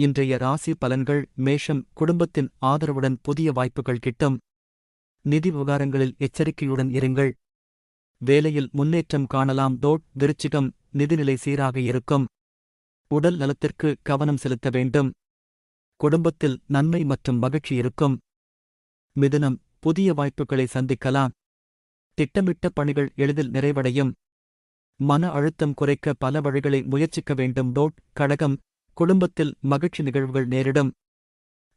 இன்றைய ராசி பலன்கள். மேஷம், குடும்பத்தின் ஆதரவுடன் புதிய வாய்ப்புகள் கிட்டும். நிதி விவகாரங்களில் எச்சரிக்கையுடன் இருங்கள். வேலையில் முன்னேற்றம் காணலாம். விருச்சிகம், நிதிநிலை சீராக இருக்கும். உடல் நலத்திற்கு கவனம் செலுத்த வேண்டும். குடும்பத்தில் நன்மை மற்றும் மகிழ்ச்சி இருக்கும். மிதுனம், புதிய வாய்ப்புகளை சந்திக்கலாம். திட்டமிட்ட பணிகள் எளிதில் நிறைவடையும். மன அழுத்தம் குறைக்க பல வழிகளை முயற்சிக்க வேண்டும். கடகம், குடும்பத்தில் மகிழ்ச்சி நிகழ்வுகள் நேரிடும்.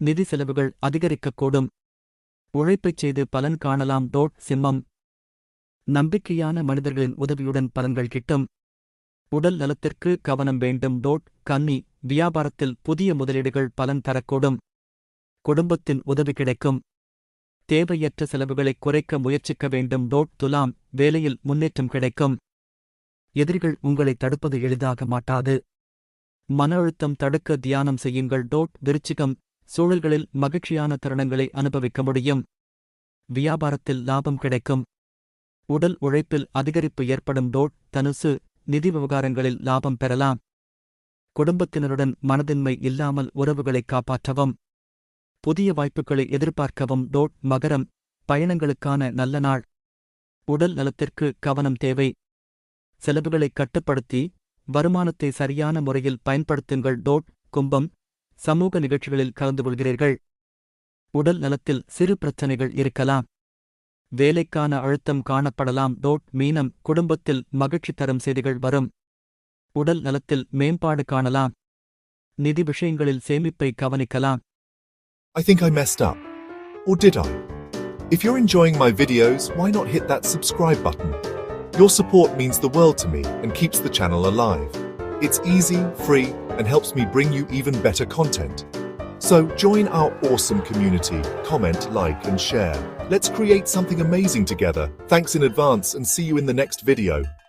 நிதி செலவுகள் அதிகரிக்கக்கூடும். உழைப்பைச் செய்து பலன் காணலாம். சிம்மம், நம்பிக்கையான மனிதர்களின் உதவியுடன் பலன்கள் கிட்டும். உடல் நலத்திற்கு கவனம் வேண்டும். கன்னி, வியாபாரத்தில் புதிய முதலீடுகள் பலன் தரக்கூடும். குடும்பத்தின் உதவி கிடைக்கும். தேவையற்ற செலவுகளை குறைக்க முயற்சிக்க வேண்டும். துலாம், வேலையில் முன்னேற்றம் கிடைக்கும். எதிரிகள் உங்களை தடுப்பது எளிதாக மாட்டாது. மன அழுத்தம் தடுக்க தியானம் செய்யுங்கள். விருச்சிகம், சூழல்களில் மகிழ்ச்சியான தருணங்களை அனுபவிக்க முடியும். வியாபாரத்தில் லாபம் கிடைக்கும். உடல் உழைப்பில் அதிகரிப்பு ஏற்படும். தனுசு, நிதி விவகாரங்களில் லாபம் பெறலாம். குடும்பத்தினருடன் மனதின்மை இல்லாமல் உறவுகளை காப்பாற்றவும். புதிய வாய்ப்புகளை எதிர்பார்க்கவும். மகரம், பயணங்களுக்கான நல்ல நாள். உடல் நலத்திற்கு கவனம் தேவை. செலவுகளை கட்டுப்படுத்தி வருமானத்தை சரியான முறையில் பயன்படுத்துங்கள். கும்பம், சமூக நிகழ்ச்சிகளில் கலந்து கொள்கிறீர்கள். உடல் நலத்தில் சிறு பிரச்சனைகள் இருக்கலாம். வேலைக்கான அழுத்தம் காணப்படலாம். மீனம், குடும்பத்தில் மகிழ்ச்சி தரும் செய்திகள் வரும். உடல் நலத்தில் மேம்பாடு காணலாம். நிதி விஷயங்களில் சேமிப்பை கவனிக்கலாம். I think I messed up. Or did I? If you're enjoying my videos, why not hit that subscribe button? Your support means the world to me and keeps the channel alive. It's easy, free, and helps me bring you even better content. So join our awesome community, comment, like, and share. Let's create something amazing together. Thanks in advance and see you in the next video.